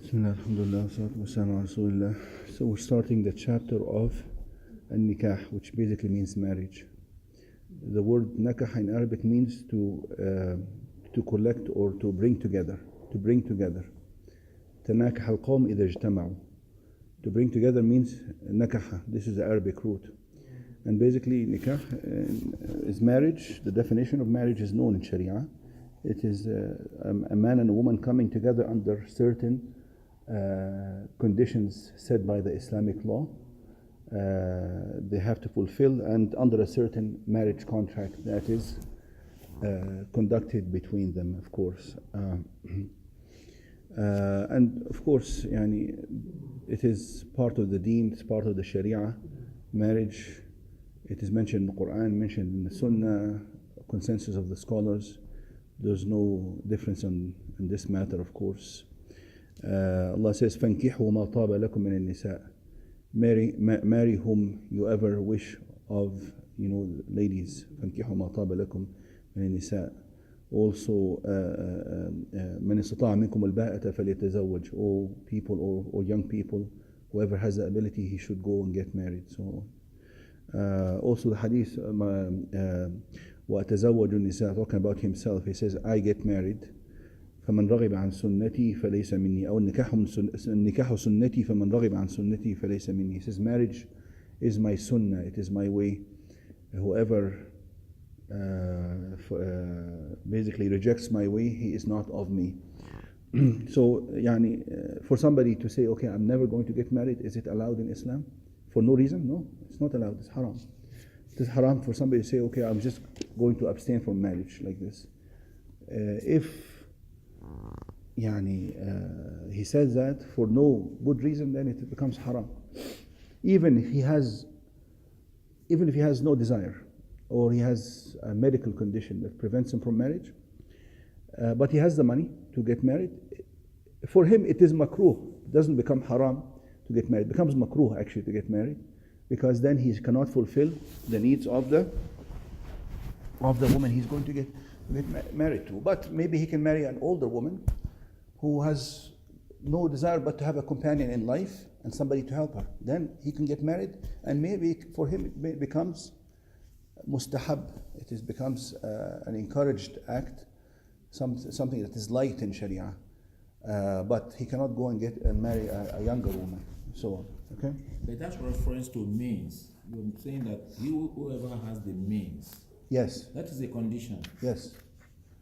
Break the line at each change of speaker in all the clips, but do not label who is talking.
Bismillah, alhamdulillah, salatu wassalamu ala rasulillah. So we're starting the chapter of nikah, which basically means marriage. The word nakah in Arabic means to collect or to bring together. To bring together. تناكح القوم إذا اجتمعوا. To bring together means nakaha. This is the Arabic root. And basically nikah is marriage. The definition of marriage is known in Sharia. It is a man and a woman coming together under certain conditions set by the Islamic law. They have to fulfill, and under a certain marriage contract that is conducted between them, of course. And of course, it is part of the deen, it's part of the Sharia. Marriage, it is mentioned in the Quran, mentioned in the Sunnah, consensus of the scholars. There's no difference in this matter, of course. Allah says, فَانْكِحُوا مَا طَابَ لَكُم مِّنَ النِّسَاءِ. Marry whom you ever wish of, ladies. فَانْكِحُوا مَا طَابَ لَكُم مِّنَ النِّسَاءِ. Also, مَنِ اسْتَطَاعَ مِنكُمُ الْبَاءَةَ فَلْيَتَزَوَّجْ. All people or young people, whoever has the ability, he should go and get married. So, also the hadith, وَأَتَزَوَّجُ النِّسَاء, talking about himself, he says, I get married. فمن رغب عن سنتي فليس مني أو النكاح سنتي فمن رغب عن سنتي فليس مني. He says marriage is my sunnah, it is my way. Whoever basically rejects my way, he is not of me. So for somebody to say, okay, I'm never going to get married, is it allowed in Islam? For no reason? No, it's not allowed, it's haram. It is haram for somebody to say, okay, I'm just going to abstain from marriage like this. If he says that for no good reason, then it becomes haram. Even if he has no desire, or he has a medical condition that prevents him from marriage, but he has the money to get married, for him it is makruh. It doesn't become haram to get married. It becomes makruh actually to get married, because then he cannot fulfill the needs of the woman he's going to get married to. But maybe he can marry an older woman who has no desire but to have a companion in life and somebody to help her. Then he can get married, and maybe for him it becomes mustahab. It becomes an encouraged act, something that is light in Sharia. But he cannot go and marry a younger woman, so on. Okay?
But that's reference to means. You're saying that whoever has the means.
Yes.
That is a condition.
Yes.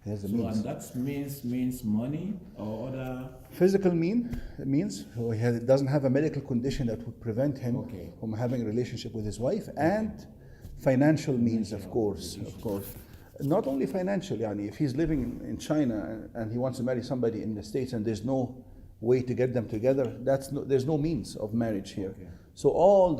He has the means.
And that means money or other
physical means. So he doesn't have a medical condition that would prevent him from having a relationship with his wife, and financial means, of course. Not only financial. If he's living in China and he wants to marry somebody in the States and there's no way to get them together, there's no means of marriage here. Okay. So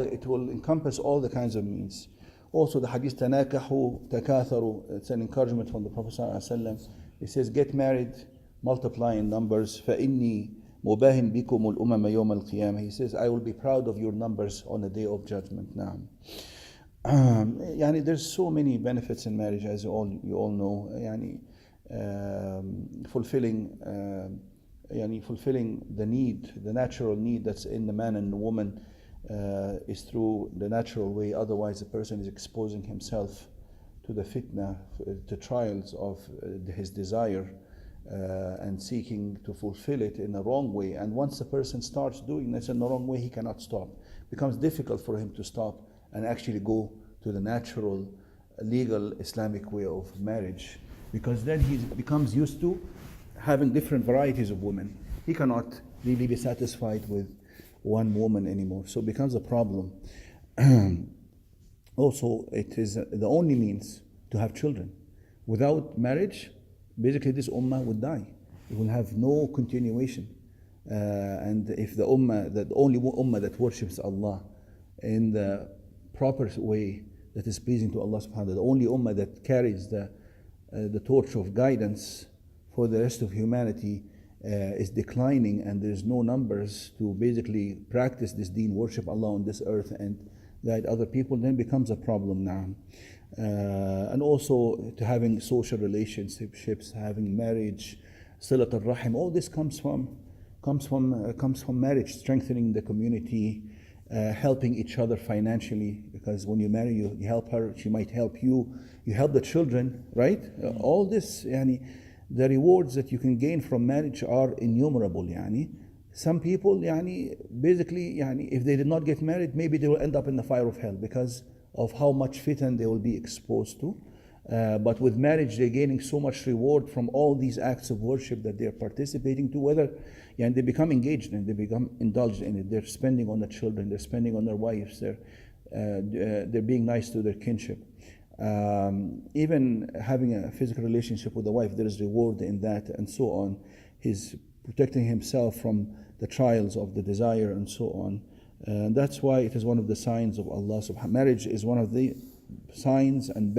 it will encompass all the kinds of means. Also the hadith تناكحوا تكاثروا, it's an encouragement from the Prophet ﷺ. He says, get married, multiply in numbers. فإني مباهن بكم الأمم يوم القيامة. He says, I will be proud of your numbers on the day of judgment. Now, there's so many benefits in marriage, as you all know. Fulfilling the need, the natural need that's in the man and the woman, is through the natural way. Otherwise, the person is exposing himself to the fitna, to trials of his desire, and seeking to fulfill it in the wrong way. And once the person starts doing this in the wrong way, he cannot stop. It becomes difficult for him to stop and actually go to the natural, legal Islamic way of marriage, because then he becomes used to having different varieties of women. He cannot really be satisfied with one woman anymore, so it becomes a problem. Also, it is the only means to have children. Without marriage, basically this ummah would die. It will have no continuation. And if the only ummah that worships Allah in the proper way that is pleasing to Allah subhanahu wa ta'ala, the only ummah that carries the torch of guidance for the rest of humanity is declining, and there's no numbers to basically practice this deen, worship Allah on this earth and guide other people, then becomes a problem now. And also to having social relationships, having marriage, silat al-rahim, all this comes comes from marriage, strengthening the community, helping each other financially, because when you marry, you help her, she might help you, you help the children, right? All this, yani, the rewards that you can gain from marriage are innumerable. Yani. Some people, yani, basically, yani, if they did not get married, maybe they will end up in the fire of hell because of how much fitan they will be exposed to. But with marriage, they're gaining so much reward from all these acts of worship that they're participating to, whether they become engaged and they become indulged in it. They're spending on the children, they're spending on their wives, they're being nice to their kinship. Even having a physical relationship with the wife, there is reward in that, and so on. He's protecting himself from the trials of the desire and so on. And that's why it is one of the signs of Allah subhanahu wa ta'ala. Marriage is one of the signs and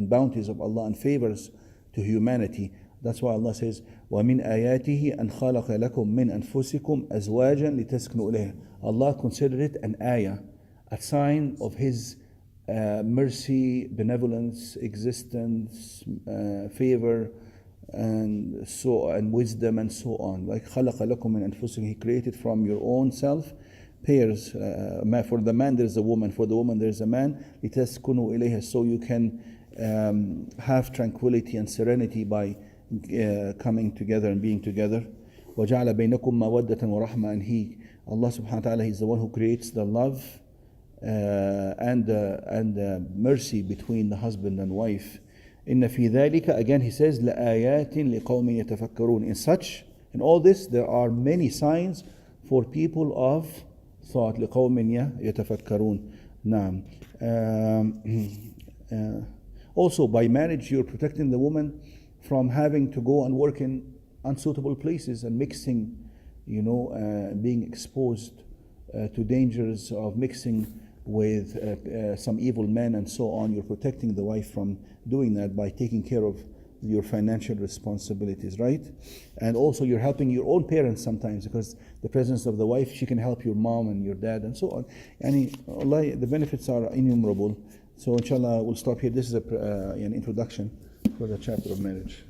bounties of Allah and favors to humanity. That's why Allah says, وَمِنْ آيَاتِهِ أَنْ خَلَقَ لَكُم مِّنْ أَنفُسِكُمْ أَزْوَاجًا لِتَسْكُنُوا إِلَيْهَا. Allah considered it an ayah, a sign of His mercy, benevolence, existence, favor, and wisdom, and so on. Like خَلَقَ لَكُم مِّنْ أَنفُسِكُم, He created from your own self pairs. For the man there's a woman, for the woman there's a man. لِتَسْكُنُوا إِلَيْهَا, so you can have tranquility and serenity by coming together and being together. وَجَعَلَ بَيْنَكُمْ مَوَدَّةً وَرَحْمَةً, and Allah subhanahu wa ta'ala, He's the one who creates the love and mercy between the husband and wife. إِنَّ فِي ذَلِكَ, again He says, لَآيَاتٍ لِقَوْمٍ يَتَفَكَّرُونَ. In all this, there are many signs for people of thought. لِقَوْمٍ يَتَفَكَّرُونَ. Naam. Also, by marriage, you're protecting the woman from having to go and work in unsuitable places and mixing, being exposed to dangers of mixing with some evil men and so on. You're protecting the wife from doing that by taking care of your financial responsibilities, right? And also you're helping your own parents sometimes, because the presence of the wife, she can help your mom and your dad and so on. And Allah, the benefits are innumerable. So inshallah, we'll stop here. This is an introduction for the chapter of marriage.